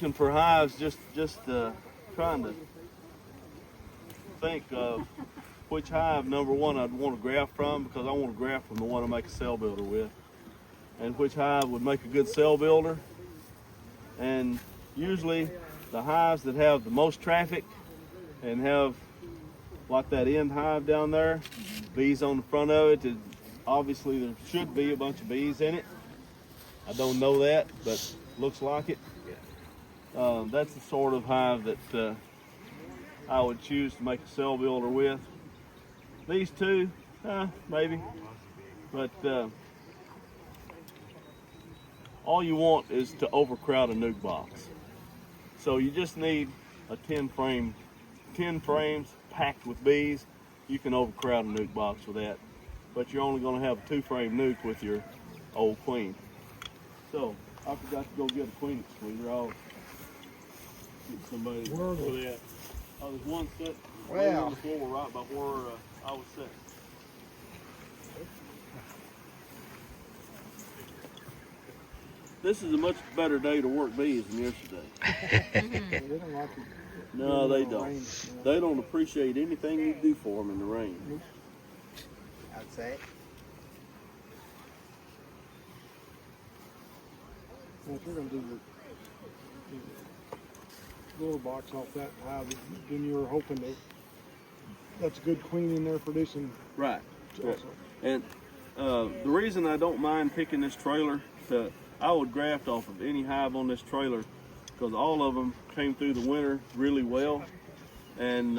looking for hives, just trying to think of which hive, number one, I'd want to graft from, because I want to graft from the one I make a cell builder with, and which hive would make a good cell builder. And usually the hives that have the most traffic and have like that end hive down there, bees on the front of it, obviously there should be a bunch of bees in it. I don't know that, but looks like it. That's the sort of hive that I would choose to make a cell builder with. These two, maybe, but all you want is to overcrowd a nuke box. So you just need a 10 frames packed with bees. You can overcrowd a nuke box with that, but you're only going to have a 2-frame nuke with your old queen. So I forgot to go get a queen excluder. I'll get somebody for that. Oh, there's one set on the floor right by where I was sitting. This is a much better day to work bees than yesterday. No, they don't. They don't appreciate anything you do for them in the rain. I'd say. Well, if you're going to do the door box off that hive, then you're hoping that that's a good queen in there producing. Right. Also. And the reason I don't mind picking this trailer, I would graft off of any hive on this trailer, because all of them came through the winter really well, and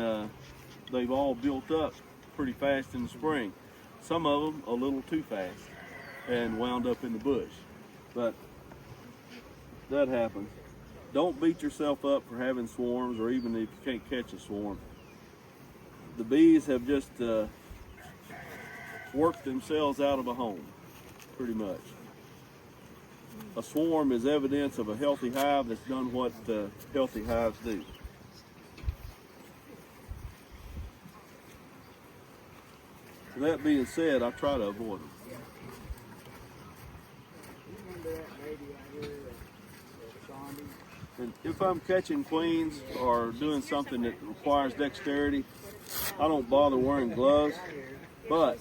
they've all built up pretty fast in the spring. Some of them a little too fast and wound up in the bush, but that happens. Don't beat yourself up for having swarms, or even if you can't catch a swarm. The bees have just worked themselves out of a home, pretty much. A swarm is evidence of a healthy hive that's done what healthy hives do. So that being said, I try to avoid them. And if I'm catching queens or doing something that requires dexterity, I don't bother wearing gloves. But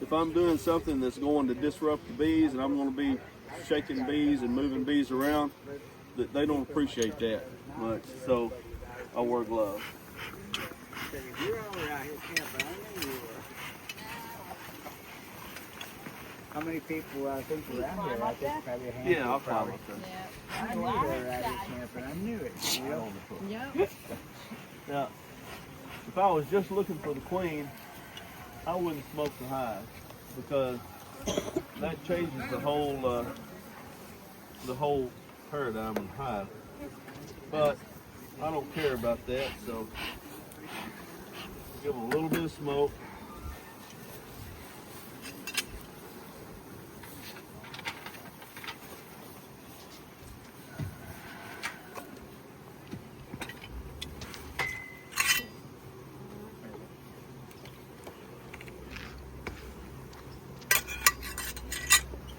if I'm doing something that's going to disrupt the bees, and I'm going to be shaking bees and moving bees around, they don't appreciate that much, so I wear gloves. You're all right here camping. I knew you were. How many people think around here? I think probably a handful. Yeah, I'll climb up there. I knew you were out here camping. I knew it. Yep. Now, if I was just looking for the queen, I wouldn't smoke the hive, because that changes the whole paradigm of the hive. But I don't care about that, so give them a little bit of smoke.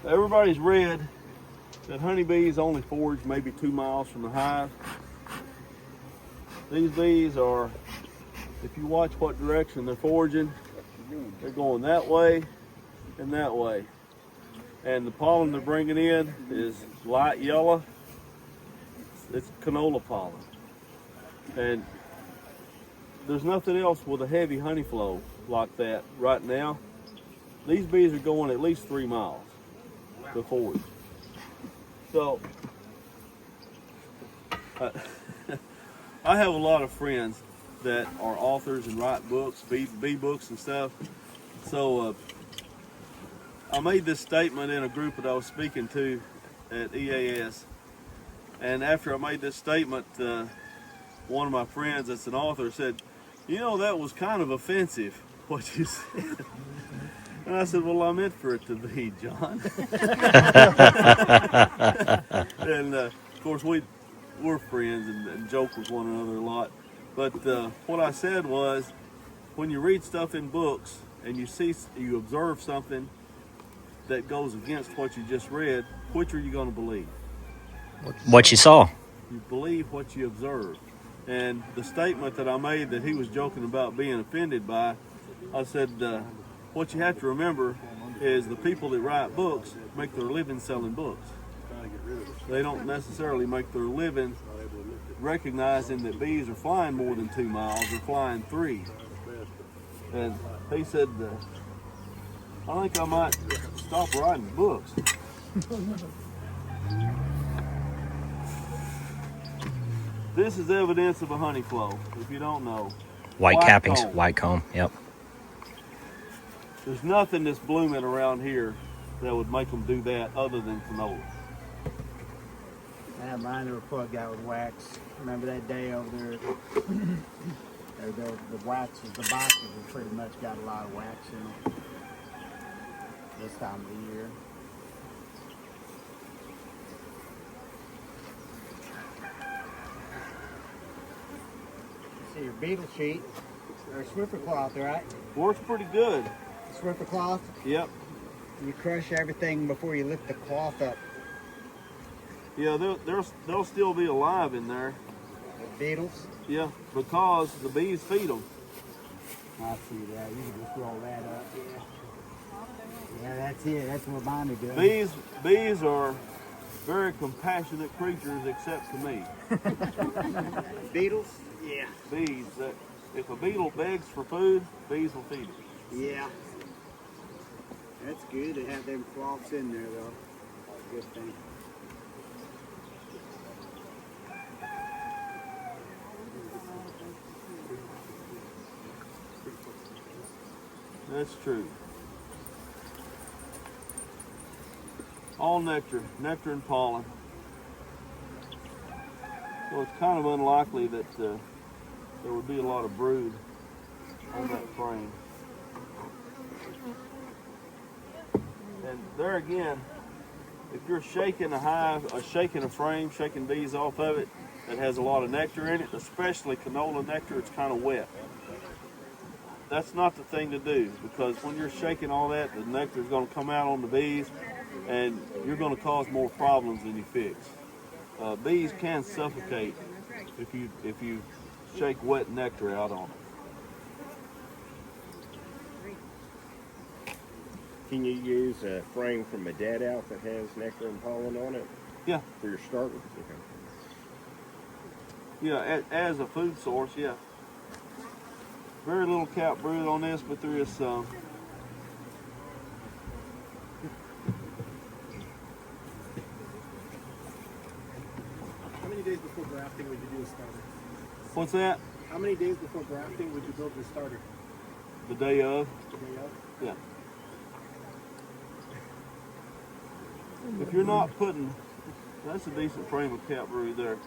Everybody's read that honeybees only forage maybe 2 miles from the hive. These bees are, if you watch what direction they're foraging, they're going that way and that way. And the pollen they're bringing in is light yellow. It's canola pollen. And there's nothing else with a heavy honey flow like that right now. These bees are going at least 3 miles to forage. So I have a lot of friends that are authors and write books, bee books and stuff. So I made this statement in a group that I was speaking to at EAS. And after I made this statement, one of my friends that's an author said, "You know, that was kind of offensive, what you said." And I said, "Well, I meant for it to be, John." And of course, we're friends and joke with one another a lot. But what I said was, when you read stuff in books and you observe something that goes against what you just read, which are you going to believe? What you saw. You believe what you observe. And the statement that I made that he was joking about being offended by, I said, what you have to remember is the people that write books make their living selling books. They don't necessarily make their living recognizing that bees are flying more than 2 miles, they're flying 3. And he said, I think I might stop writing books. This is evidence of a honey flow, if you don't know. White cappings, comb. white comb, yep. There's nothing that's blooming around here that would make them do that other than canola. Yeah, mine were plugged out with wax. Remember that day over there? the wax was, the boxes have pretty much got a lot of wax in them this time of the year. See your beetle sheet, or Swiffer cloth, right? Works pretty good. Swiffer cloth. Yep. You crush everything before you lift the cloth up. Yeah, they'll still be alive in there. The beetles. Yeah, because the bees feed them. I see that. You can just roll that up. Yeah. Yeah, that's it. That's what mine are doing. Bees are very compassionate creatures, except to me. Beetles? Yeah. Bees. If a beetle begs for food, bees will feed it. Yeah. That's good to have them cloths in there, though. Good thing. That's true. All nectar and pollen. So it's kind of unlikely that there would be a lot of brood on that frame. And there again, if you're shaking a hive, shaking a frame, shaking bees off of it that has a lot of nectar in it, especially canola nectar, it's kind of wet. That's not the thing to do, because when you're shaking all that, the nectar is going to come out on the bees, and you're going to cause more problems than you fix. Bees can suffocate if you shake wet nectar out on it. Can you use a frame from a dead out that has nectar and pollen on it? Yeah. For your starter? Okay. Yeah, as a food source, yeah. Very little cap brood on this, but there is some. How many days before grafting would you do a starter? What's that? How many days before grafting would you build your starter? The day of? The day of? Yeah. If you're not putting, that's a decent frame of cap brood there.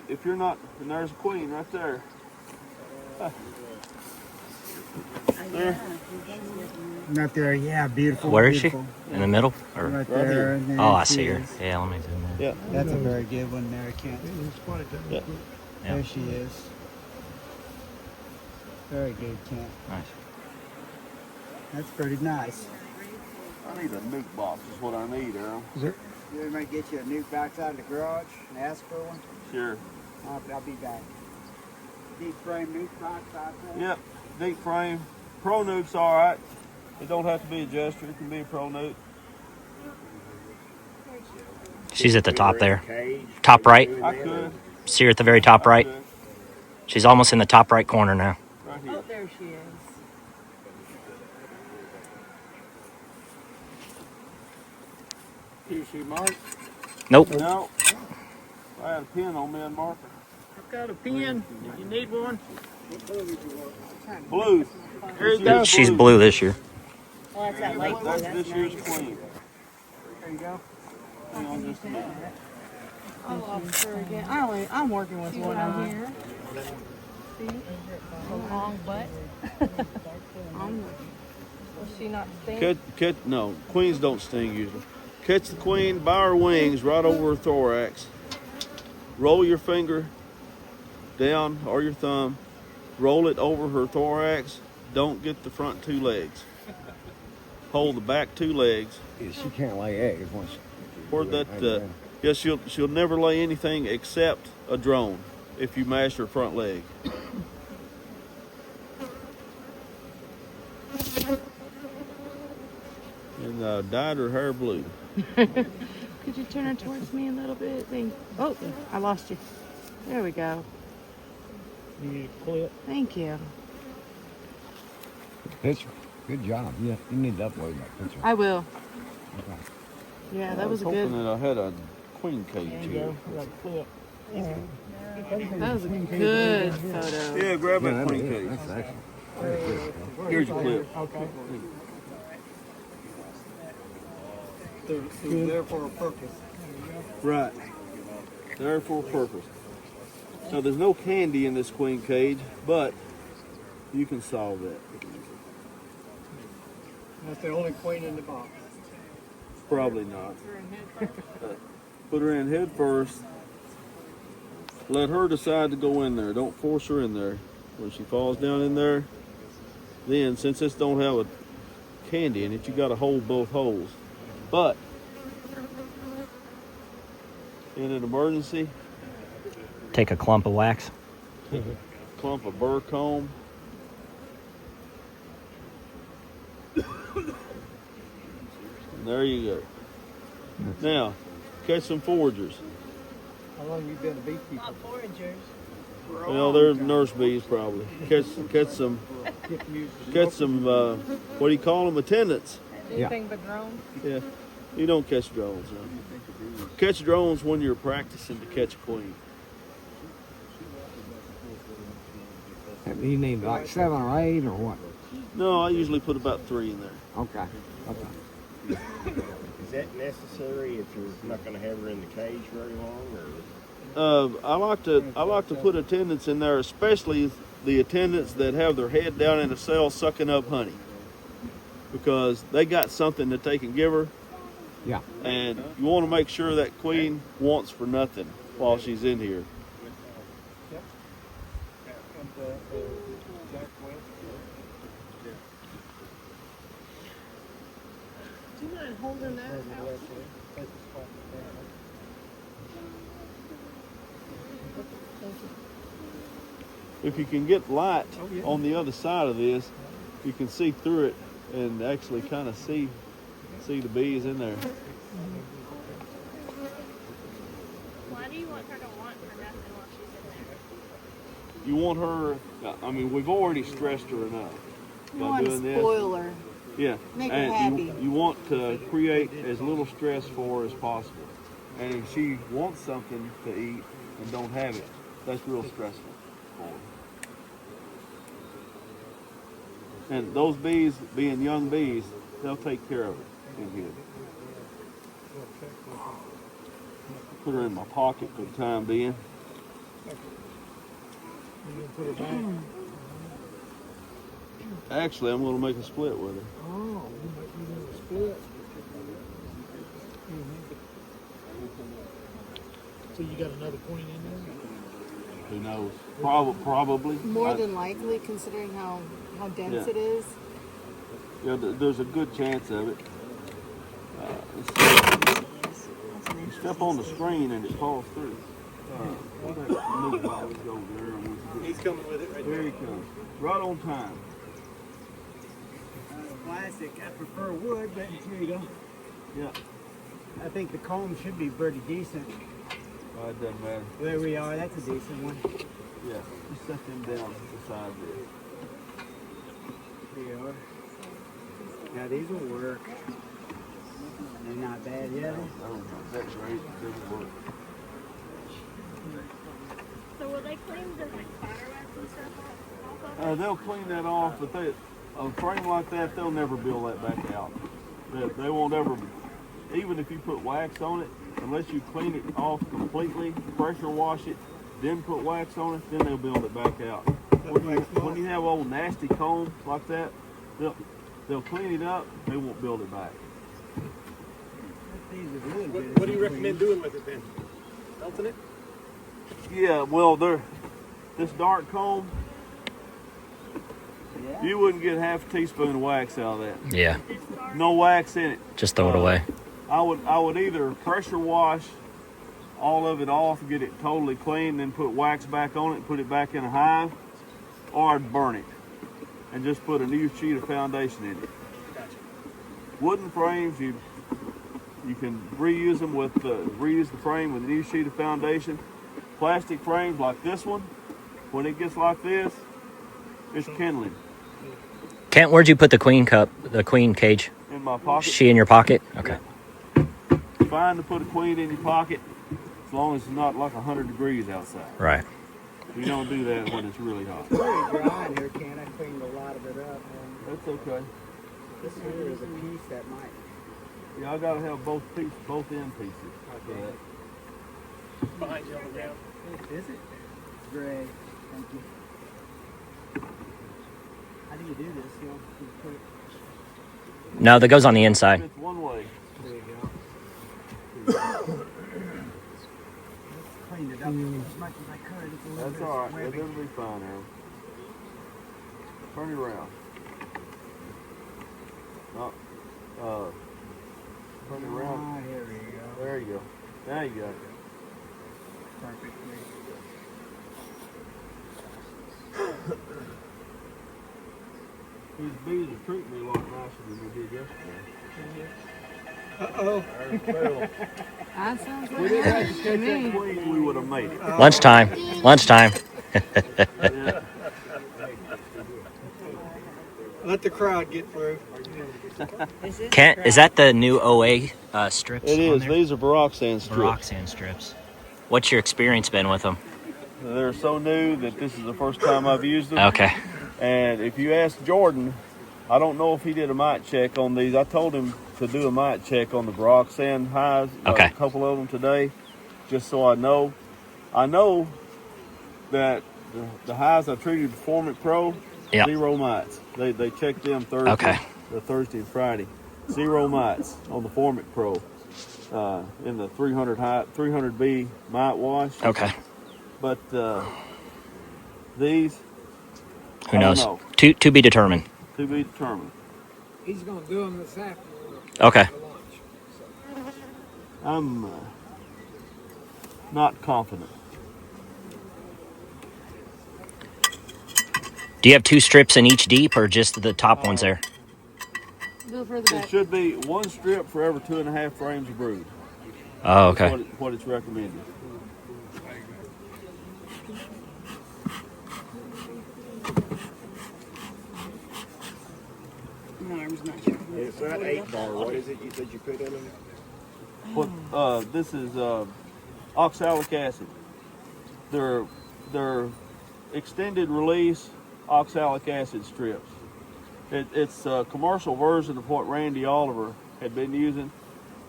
If you're not, and there's a queen right there. There. Not there, yeah, beautiful. Where is she? beautiful. In the middle? Or Right there. And there oh, I she see her. is. Yeah, let me zoom in. Yeah. That's a very good one there, Kent. Yeah. Yeah. There she is. Very good, Kent. Nice. That's pretty nice. I need a nuke box is what I need, Earl. You might get you a nuke box out of the garage and ask for one? Sure. I'll be back. Deep frame nuke box out there? Yep, deep frame. Pro nuke's all right. It don't have to be a gesture. It can be a pro nuke. She's at the top there. Cage, Top right. I could. See her at the very top I right? could. She's almost in the top right corner now. Right here. Oh, there she is. Is she marked? Nope. No. I had a pen on me and marker. I've got a pen. You need one? Blue. There you go. She's blue this year. Oh, that's that light blue. That's That's this year's nice. queen. There you go. Hang on just a minute. I love her again. I'm working with one on here. See? A long butt. Was she not sting? No, queens don't sting usually. Catch the queen by her wings right over her thorax. Roll your finger down or your thumb. Roll it over her thorax. Don't get the front 2 legs. Hold the back 2 legs. She can't lay eggs once. Where'd that Yeah, she'll never lay anything except a drone if you mash her front leg. And dyed her hair blue. Could you turn her towards me a little bit? Oh, I lost you. There we go. You need a clip. Thank you. Picture. Good job. Yeah, you need to upload that picture. I will. Okay. Yeah, I that was a hoping good. that I had a queen cage There you here. go. You got a clip. That was a good photo. Yeah, grab Yeah, that that queen is. cage. That's excellent. Here's your clip. Okay. They're there for a purpose. Right. There for a purpose. Now there's no candy in this queen cage, but you can solve that. That's the only queen in the box. Probably not. Put her in head first. Let her decide to go in there. Don't force her in there. When she falls down in there, then since this don't have a candy in it, you got to hold both holes. But in an emergency, Take a clump of wax. clump of burr comb. And there you go. Now, catch some foragers. How long you been a beekeeper? Well, they're nurse bees probably. Catch some. What do you call them? Attendants. Anything but drones? Yeah. You don't catch drones. Huh? Catch drones when you're practicing to catch a queen. You need like 7 or 8 or what? No, I usually put about 3 in there. Okay. Okay. Is that necessary if you're not going to have her in the cage very long, or? I like to put attendants in there, especially the attendants that have their head down in a cell sucking up honey, because they got something that they can give her. Yeah. And you want to make sure that queen wants for nothing while she's in here. Do you mind holding that out? If you can get light on the other side of this, you can see through it and actually kind of see the bees in there. Why do you want her to want for nothing while she's in there? You want her, I mean, we've already stressed her enough You by want to doing this. spoil her. Yeah, Make her and happy. you want to create as little stress for her as possible. And if she wants something to eat and don't have it, that's real stressful for her. And those bees, being young bees, they'll take care of it in here. Put her in my pocket for the time being. Actually, I'm going to make a split with her. Oh, you might be doing a split. So you got another queen in there? Who knows? Probably. More than likely, considering how dense Yeah. it is. Yeah, there's a good chance of it. Let's see. You step on the screen and it falls through. He's coming with it right There he comes. Right on time. Classic. I prefer wood, but here you go. Yeah. I think the comb should be pretty decent. Well, it doesn't matter. There we are. That's a decent one. Yeah. Just set them down beside this. Here you are. Now these will work. They're not bad yet. Oh, that's great. This will work. So will they clean the like spider webs and stuff off of They'll clean that off, but a frame like that, they'll never build that back out. They won't ever, even if you put wax on it, unless you clean it off completely, pressure wash it, then put wax on it, then they'll build it back out. When you have old nasty comb like that, they'll clean it up, they won't build it back. What do you recommend doing with it then? Melting it? Yeah, well, this dark comb, you wouldn't get half a teaspoon of wax out of that. Yeah. No wax in it. Just throw it away. I would either pressure wash all of it off, get it totally clean, then put wax back on it and put it back in a hive, or I'd burn it and just put a new sheet of foundation in it. Wooden frames, you can reuse them with reuse the frame with a new sheet of foundation. Plastic frames like this one, when it gets like this, it's kindling. Kent, where'd you put the queen cage? In my pocket. She in your pocket? Okay. It's fine to put a queen in your pocket as long as it's not like 100 degrees outside. Right. You don't do that when it's really hot. It's pretty dry in here, Ken. I cleaned a lot of it up. That's okay. This here is a piece that might. Yeah, I gotta have both end pieces. Okay. Behind you on the ground. Is it? It's great. Thank you. How do you do this? You put it. No, that goes on the inside. It's one way. There you go. Cleaned it up as much as I could. It's a little That's bit all right. webbing. It'll be fine, Aaron. Turn it around. No, turn it around. Ah, here we go. There you go. There you go. Perfect. These bees are treating me a lot nicer than they did yesterday. Uh-oh. That sounds We like didn't have to that to catch that me. queen, we would have made it. Lunchtime. Lunchtime. Yeah. Let the crowd get through. Kent, is that the new OA strips? It on is. there? These are Baroxan strips. Baroxan strips. What's your experience been with them? They're so new that this is the first time I've used them. Okay. And if you ask Jordan, I don't know if he did a mite check on these. I told him to do a mite check on the Baroxan hives. Okay. A couple of them today, just so I know. I know that the hives I treated with Formic Pro, Yep. 0 mites. They checked them Thursday. Okay. Thursday and Friday. 0 mites on the Formic Pro in the 300 bee mite wash. Okay. But these, Who I don't knows? know. To be determined. To be determined. He's going to do them this afternoon. Okay. For lunch. I'm not confident. Do you have 2 strips in each deep or just the top ones there? Go further It back. should be 1 strip for every 2.5 frames of brood. Oh, That's okay. what it's recommended. My arm's not sure. It's not 8 bar. What is it you said you put in them? What this is oxalic acid. They're extended release oxalic acid strips. It's a commercial version of what Randy Oliver had been using.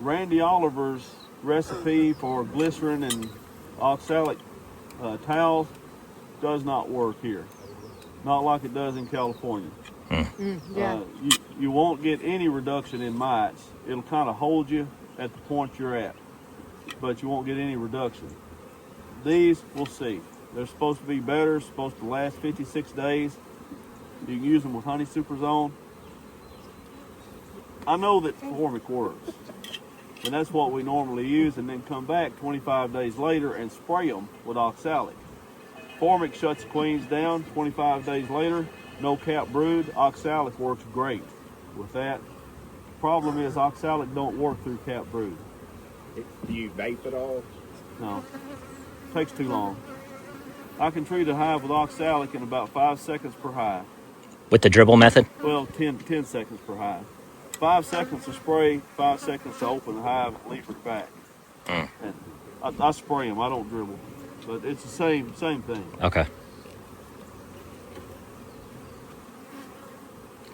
Randy Oliver's recipe for glycerin and oxalic towels does not work here. Not like it does in California. Yeah. You won't get any reduction in mites. It'll kind of hold you at the point you're at, but you won't get any reduction. These, we'll see. They're supposed to be better, supposed to last 56 days. You can use them with Honey Super Zone. I know that Formic works, and that's what we normally use, and then come back 25 days later and spray them with oxalic. Formic shuts queens down 25 days later, no cap brood. Oxalic works great with that. Problem is oxalic don't work through cap brood. Do you vape at all? No, takes too long. I can treat a hive with oxalic in about 5 seconds per hive. With the dribble method? Well, 10 seconds per hive. 5 seconds to spray, 5 seconds to open the hive and leave it back. And I spray them, I don't dribble. But it's the same thing. Okay.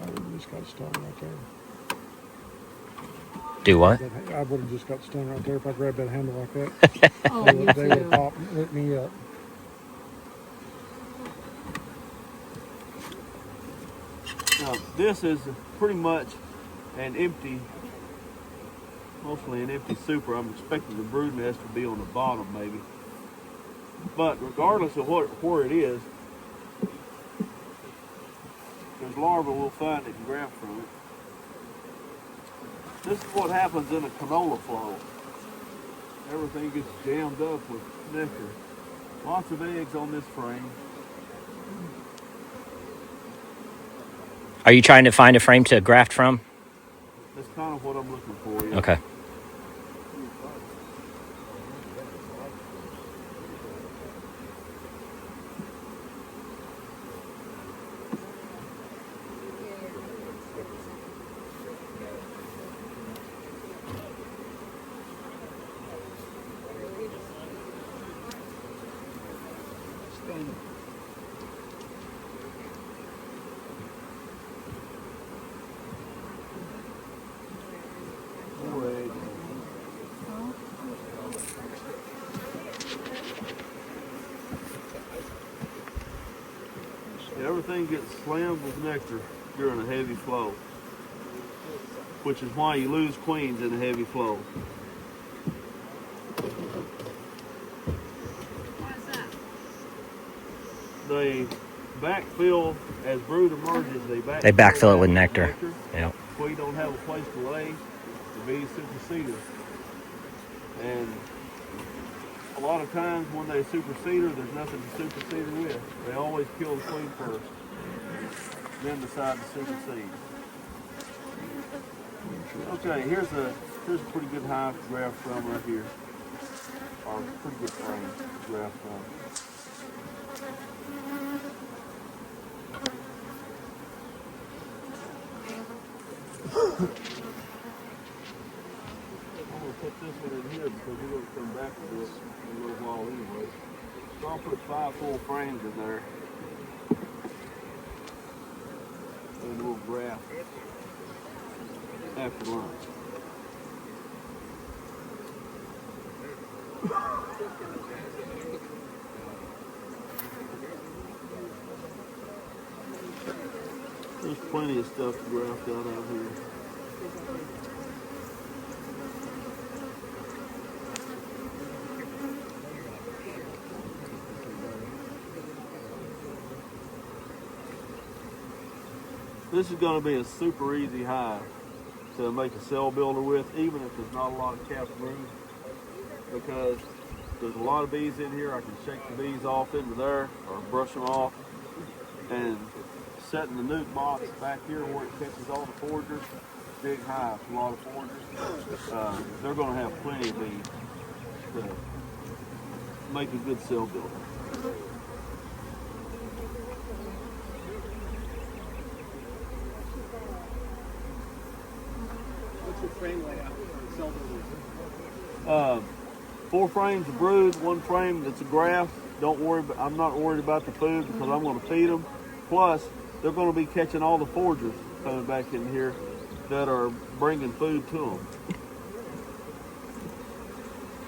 I would have just got stung right there. Do what? I would have just got stung right there if I grabbed that handle like that. Oh, They you would have too. popped and lit me up. Now, this is pretty much an empty, mostly an empty super. I'm expecting the brood nest to be on the bottom maybe. But regardless of where it is, there's larvae we'll find it and grab from it. This is what happens in a canola flow. everything gets jammed up with nectar. Lots of eggs on this frame. Are you trying to find a frame to graft from? That's kind of what I'm looking for. Yeah. Okay. More eggs. Everything gets slammed with nectar during a heavy flow, which is why you lose queens in a heavy flow. They backfill as brood emerges. They backfill it with nectar. Yeah. Queen don't have a place to lay. The bees supersede her. And a lot of times when they supersede her, there's nothing to supersede her with. They always kill the queen first, then decide to supersede. Okay, here's a pretty good hive to graft from right here. Or pretty good frame to graft from. I'm going to put this one in here because we're going to come back to this in a little while anyway. So I'll put 5 full frames in there. And we'll graft after lunch. There's plenty of stuff to graft out here. This is going to be a super easy hive to make a cell builder with, even if there's not a lot of capped brood, because there's a lot of bees in here. I can shake the bees off into there or brush them off, and setting the nuke box back here where it catches all the foragers, big hive, a lot of foragers. They're going to have plenty of bees to make a good cell builder. What's your frame layout for cell builders? 4 frames of brood, 1 frame that's a graft. Don't worry, I'm not worried about the food because I'm going to feed them. Plus, they're going to be catching all the foragers coming back in here that are bringing food to them.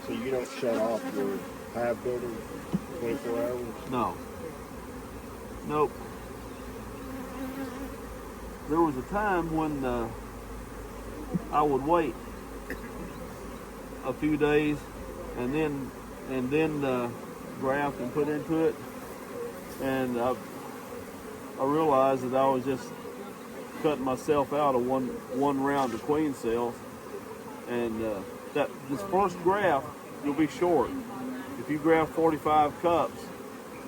So you don't shut off your hive building 24 hours? No. Nope. There was a time when I would wait a few days and then graft and put into it, and I realized that I was just cutting myself out of one round of queen cells, and that this first graft you'll be short. If you graft 45 cups,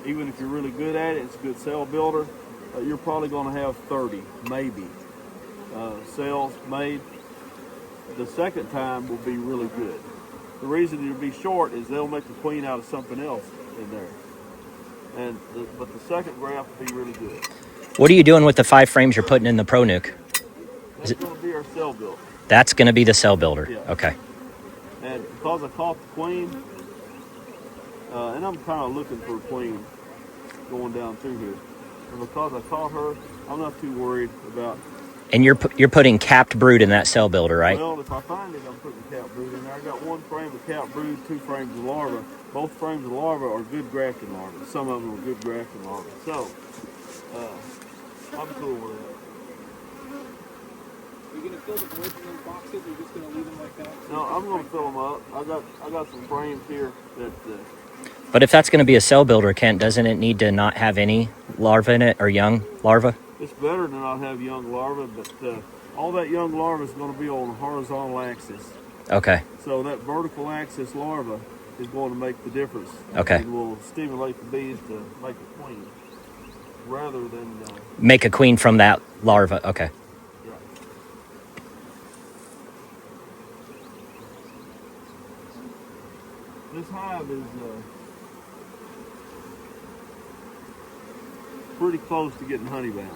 even if you're really good at it, it's a good cell builder, you're probably going to have 30 maybe cells made. The second time will be really good. The reason you'll be short is they'll make the queen out of something else in there. But the second graft will be really good. What are you doing with the 5 frames you're putting in the Pro Nuke? That's going to be our cell builder. That's going to be the cell builder. Yeah. Okay. And because I caught the queen, and I'm kind of looking for a queen going down through here. And because I caught her, I'm not too worried about. And you're putting capped brood in that cell builder, right? Well, if I find it, I'm putting capped brood in there. I got 1 frame of capped brood, 2 frames of larvae. Both frames of larvae are good grafting larvae. Some of them are good grafting larvae. So, I'm cool with it. Are you going to fill the voids in those boxes, or are you just going to leave them like that? No, I'm going to fill them up. I got some frames here that. But if that's going to be a cell builder, Kent, doesn't it need to not have any larvae in it or young larvae? It's better to not have young larvae, but all that young larvae is going to be on a horizontal axis. Okay. So that vertical axis larva is going to make the difference. Okay. And will stimulate the bees to make a queen rather than. Make a queen from that larva. Okay. Yeah. This hive is pretty close to getting honey bound.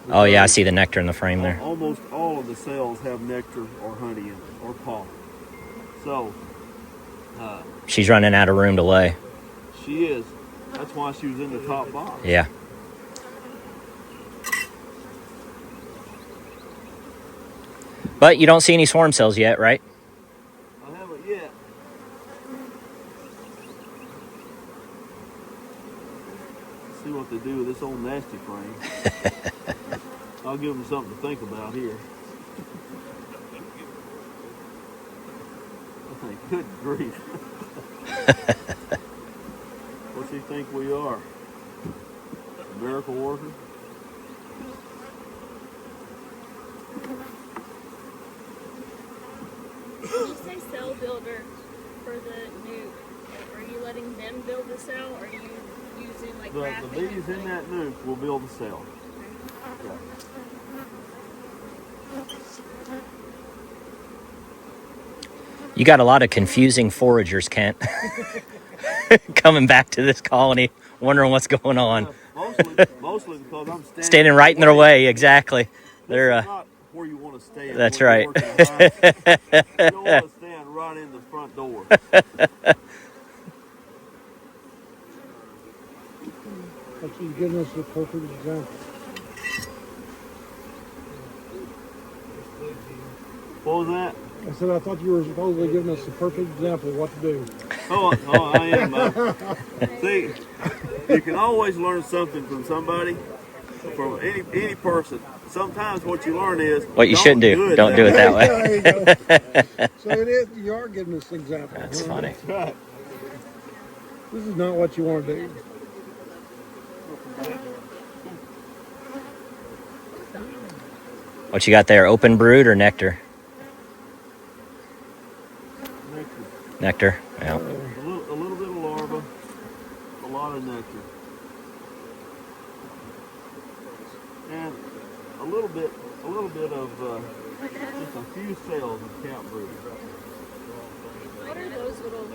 Oh yeah, I see the nectar in the frame there. Almost all of the cells have nectar or honey in it, or pollen. So, She's running out of room to lay. she is. That's why she was in the top box. Yeah. But you don't see any swarm cells yet, right? I haven't yet. Let's see what they do with this old nasty frame. I'll give them something to think about here. I think, good grief. What's he think we are? Miracle worker? When you say cell builder for the nuke, are you letting them build the cell, or are you using like The grafting? bees in that nuke will build a cell. Yeah. You got a lot of confusing foragers, Kent. Coming back to this colony, wondering what's going on. Mostly because I'm Standing right in their way, exactly. They're This is not where you want to stand. That's when right. you're working a hive. You don't want to stand right in the front door. She's giving us a perfect example. What was that? I said, I thought you were supposedly giving us a perfect example of what to do. Oh, I am. See, you can always learn something from somebody, from any person. Sometimes what you learn is what you shouldn't do. Don't do it that way. There you go. So it is, you are giving us an example. That's funny. Right. This is not what you want to do. What you got there? Open brood or nectar? Nectar. Yeah. A little bit of larva, a lot of nectar, and a little bit of just a few cells of count brood. What are those little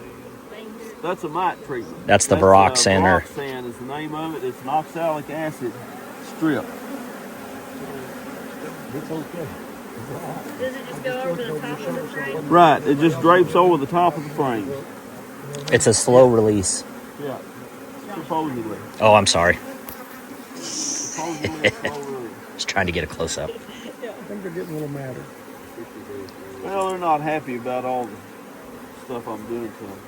things? That's a mite treatment. That's the Baroxan, or Baroxan is the name of it. It's an oxalic acid strip. It's okay. Does it just go over the top of the frame? Right, it just drapes over the top of the frame. it's a slow release. Yeah, supposedly. Oh, I'm sorry. Supposedly a slow release. Just trying to get a close up. I think they're getting a little madder. Well, they're not happy about all the stuff I'm doing to them.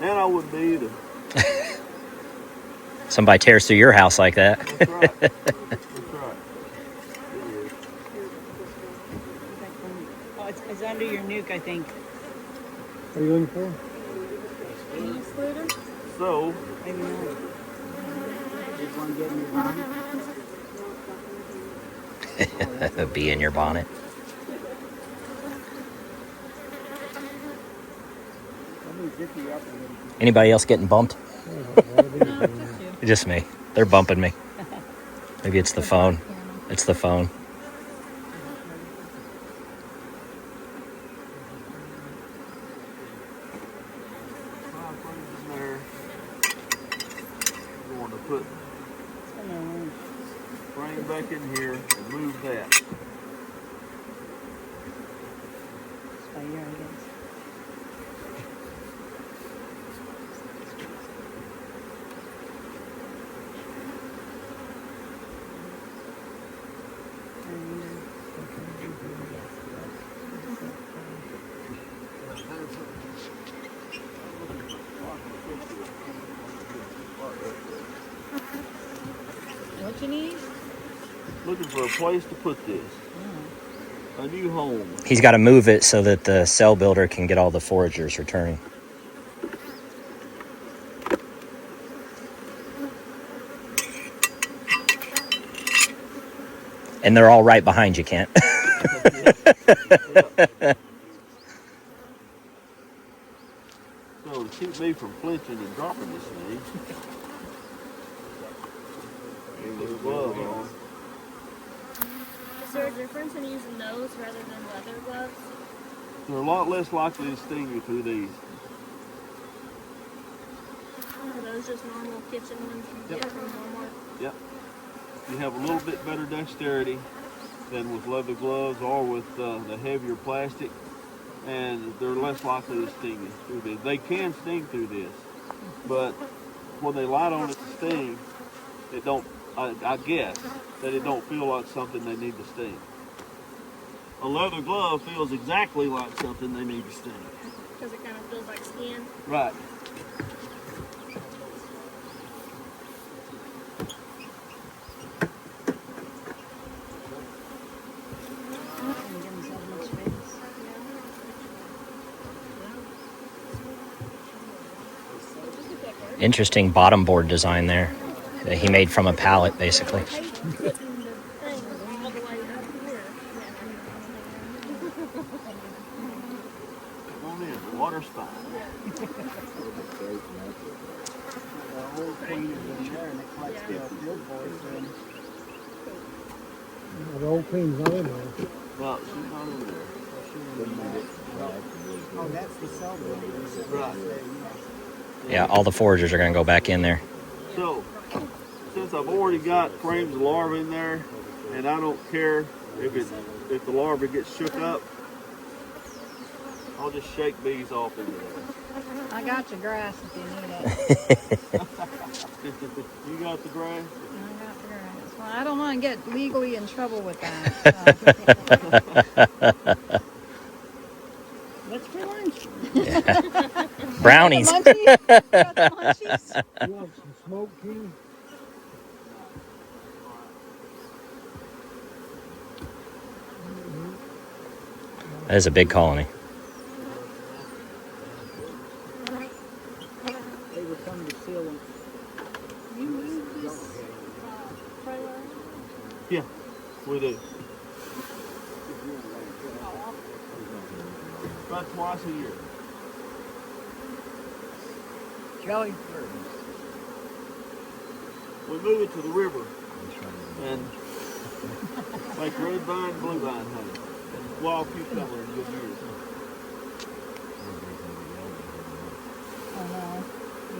And I wouldn't be either. Somebody tears through your house like that. That's right. That's right. Oh, it's under your nuke, I think. What are you looking for? Can you exclude her? So, Maybe not. There's one getting your bonnet. Be in your bonnet. Somebody's zipping you up a little bit. Anybody else getting bumped? No, just you. Just me. They're bumping me. Maybe it's the phone. It's the phone. there, we're going to put frame back in here and move that. Fire, I guess. What you need? Looking for a place to put this. A new home. He's got to move it so that the cell builder can get all the foragers returning. And they're all right behind you, Kent. keep me from flinching and dropping this thing. With the glove on. Is there a difference in using those rather than leather gloves? They're a lot less likely to sting you through these. Are those just normal kitchen ones you get from Walmart? Yep. You have a little bit better dexterity than with leather gloves or with the heavier plastic, and they're less likely to sting you through this. They can sting through this, but when they light on it to sting, it don't. I guess that it don't feel like something they need to sting. A leather glove feels exactly like something they need to sting. Because it kind of feels like skin. Right. Interesting bottom board design there that he made from a pallet, basically. I hate putting the thing all the way up here. Come on in. The water's fine. The old queen is in there and it collects the field boards and The old queen's not in there. No, she's not in there. oh, that's the cell building. Right. Yeah, all the foragers are going to go back in there. So, since I've already got frames of larvae in there, and I don't care if the larvae gets shook up, I'll just shake bees off into there. I got your grass if you need it. You got the grass? I got the grass. Well, I don't want to get legally in trouble with that. What's for lunch? Brownies. Got the munchies? You want some smoke, King? That is a big colony. They would come to seal them. You move this trailer? Yeah, we do. About twice a year. Jelly We move it to the river and make red vine, blue vine honey, and wild cucumber in good years. Oh no.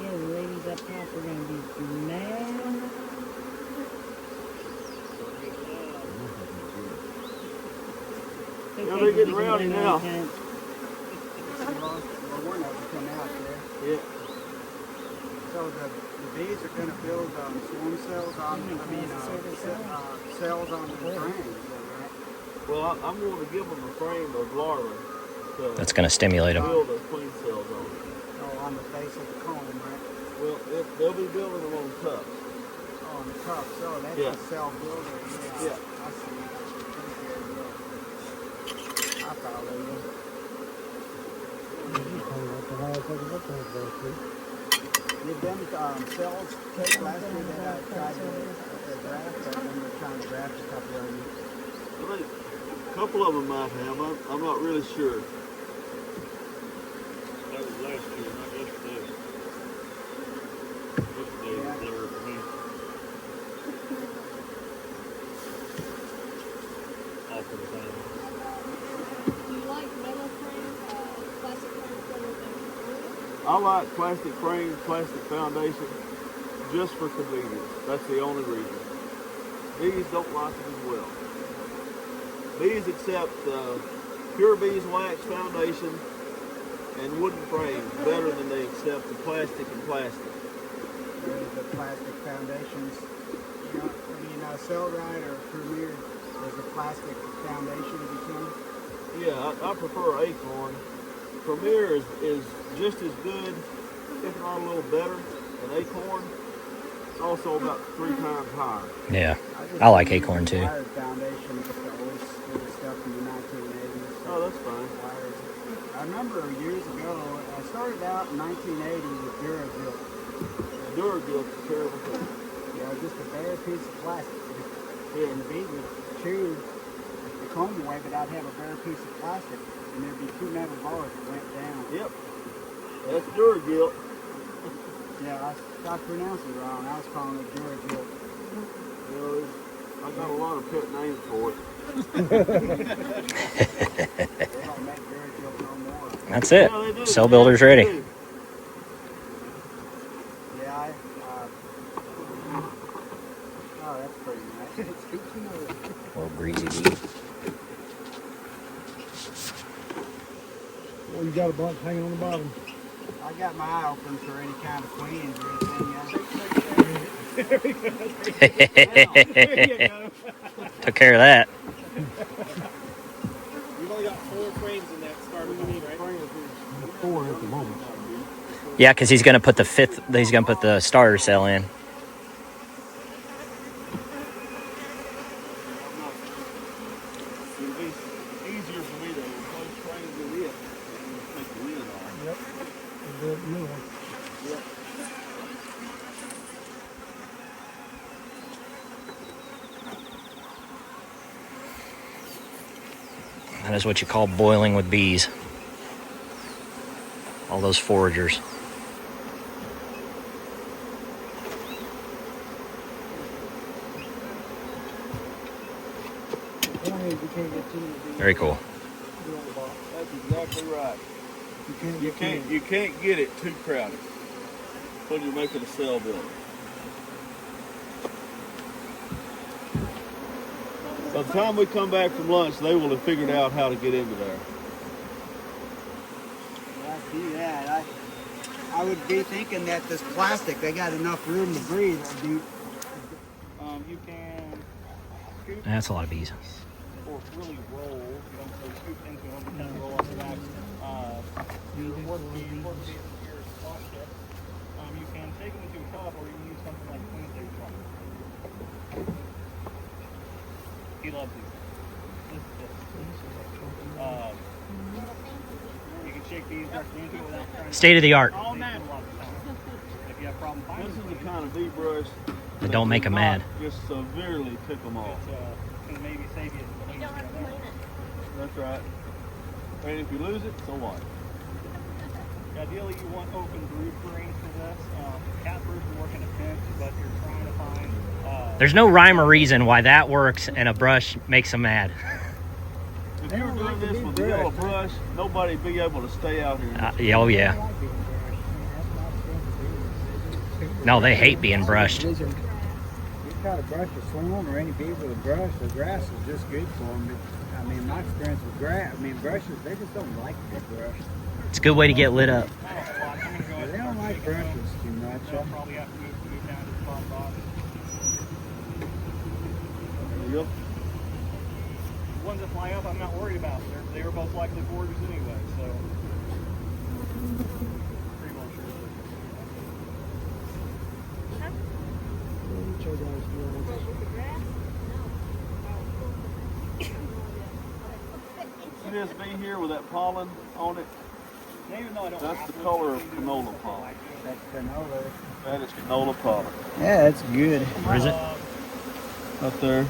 Yeah, the ladies up top are going to be mad. Yeah, they're getting rowdy now. Well, we're not to come out there. Yeah. So the bees are going to build swarm cells on, cells on the frame. Well, I'm going to give them a frame of larvae to That's going to stimulate them. build the queen cells on. Oh, on the face of the comb, right? Well, they'll be building them on cups. Oh, on the top. So that's Yeah. a cell builder. Yeah. I see. I follow you. Did them cells take last year that I tried to graft? I remember trying to graft a couple of them. I think a couple of them might have. I'm not really sure. That was last year, not yesterday. Yesterday was a blur for me. Awful time. Do you like metal frames, plastic frames better than wood? I like plastic frames, plastic foundation, just for convenience. That's the only reason. Bees don't like it as well. Bees accept pure beeswax foundation and wooden frames better than they accept the plastic and plastic. The plastic foundations. You know, I mean, Cellrite or Premier, there's a plastic foundation between. Yeah, I prefer Acorn. Premier is just as good, if not a little better, than Acorn. It's also about 3 times higher. Yeah, I like Acorn too. Wired foundation, just the old school stuff from the 1980s. Oh, that's fine. Wired. I remember years ago, I started out in 1980 with Duragilt. Duragil's a terrible thing. You know, just a bare piece of plastic. Yeah. And the bee would chew the comb away, but I'd have a bare piece of plastic, and there'd be 2 metal bars that went down. Yep. That's Duragil. Yeah, I pronounced it wrong. I was calling it Georgia. Really? I got a lot of pet names for it. They don't make Georgia no more. That's it. Yeah, they do. Cell They builder's actually ready. do. Yeah, oh, that's pretty nice. Little breezy bee. Well, you got a bunch hanging on the bottom. I got my eye open for any kind of queens or anything. Took care of that. You've only got 4 frames in that starter box, right? 4 at the moment. Yeah, because he's gonna put the fifth. He's gonna put the starter cell in. It'd be easier for me to replace frames with it and just take the lid off. Yep. The new one. Yep. That is what you call boiling with bees. All those foragers. Very cool. That's exactly right. You You can't get it too crowded when you're making a cell building. By the time we come back from lunch, they will have figured out how to get into there. I see that. I would be thinking that this plastic, they got enough room to breathe. You can scoop That's a lot of bees. or really roll. You don't really scoop into them, you kind of roll off the back. Your work bead here is squash tip. You can take them into a cup or you can use something like Queen State Trump. He loves these. You can shake these directly into it without trying to... State of the art. All mad a lot of times. If you have a problem finding This is the things, kind of bee brush That don't make 'em mad. Just severely tick them off. it's going to maybe save you. You don't have to clean it. That's right. And if you lose it, so what? Ideally, you want open brood frames for this. Cat broods will work in a pinch, but you're trying to find... There's no rhyme or reason why that works and a brush makes them mad. If you were doing this with a yellow brush, nobody'd be able to stay out here. Yeah, oh yeah. No, they hate being brushed. You try to brush a swarm or any bee with a brush, the grass is just good for them. I mean, my experience with brushes, they just don't like the brush. It's a good way to get lit up. They don't like brushes too much. They'll probably have to move down to the bottom box. There you go. The ones that fly up, I'm not worried about. They were both likely foragers anyway, so... Pretty well sure. See this bee here with that pollen on it? Even though I don't That's have the to, color of canola pollen. That's canola. That is canola pollen. Yeah, that's good. Where is it? Up there.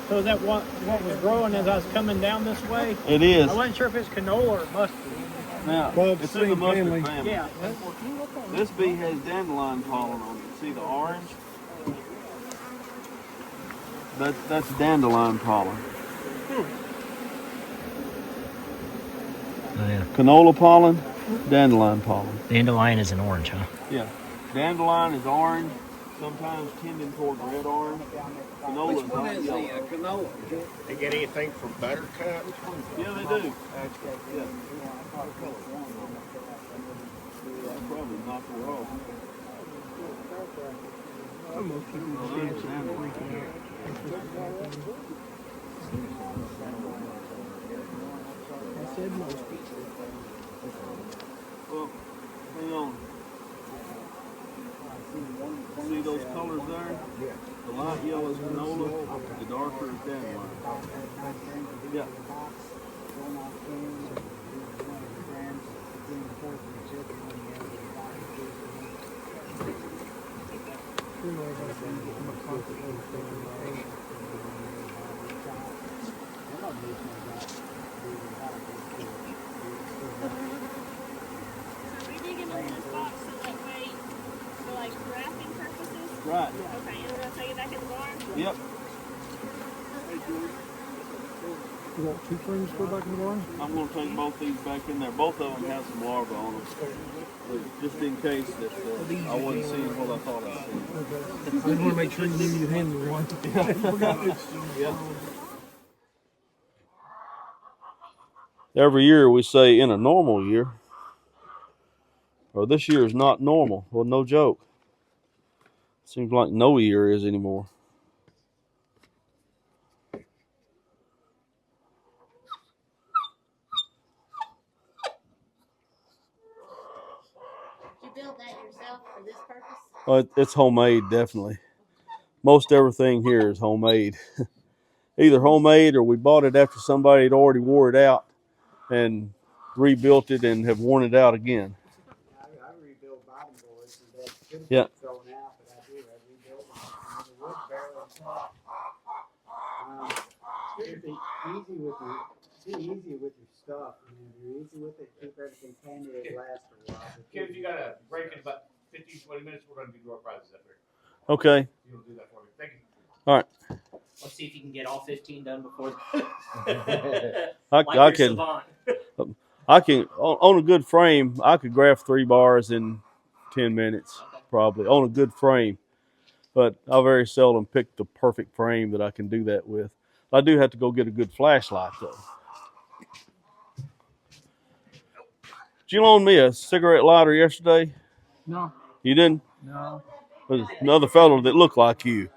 So is that what was growing as I was coming down this way? It is. I wasn't sure if it's canola or mustard. Now, Well, it's in the same mustard family. family. Yeah. This bee has dandelion pollen on it. See the orange? That's dandelion pollen. Oh, yeah. Canola pollen, dandelion pollen. Dandelion is an orange, huh? Yeah. Dandelion is orange, sometimes tending toward red orange. Canola is not yellow. Canola? They get anything from buttercup? Yeah, they do. Actually, yeah. Probably knock her off. I said most people. Well, hang on. See those colors there? The light yellow is canola, the darker is dandelion. Yeah. We dig them into this box so that way Yep. You want 2 frames to go back in the barn? I'm going to take both these back in there. Both of them have some larvae on them. But just in case that I wasn't seeing what I thought I seen. Okay. I just want to make sure you knew you handed me one. Yeah. Every year we say in a normal year, or this year is not normal. Well, no joke. Seems like no year is anymore. Did you build that yourself for this purpose? It's homemade, definitely. Most everything here is homemade. Either homemade or we bought it after somebody had already wore it out and rebuilt it and have worn it out again. I rebuild bottom boards and that should Yeah. be thrown out, but I rebuild them. And the wood barrel itself. It'd be easy with your stuff. I mean, if you're easy with it, keep everything painted, it lasts a while. Kid, if you got a break in about 15, 20 minutes, we're going to do door prizes up here. Okay. You'll do that for me. Thank you. All right. Let's see if you can get all 15 done before. I can. On a good frame, I could graft 3 bars in 10 minutes, probably on a good frame. But I very seldom pick the perfect frame that I can do that with. I do have to go get a good flashlight though. Did you loan me a cigarette lighter yesterday? No. You didn't? No. There's another fellow that looked like you.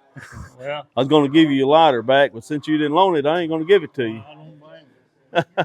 Well, I was going to give you a lighter back, but since you didn't loan it, I ain't going to give it to you. I don't blame you.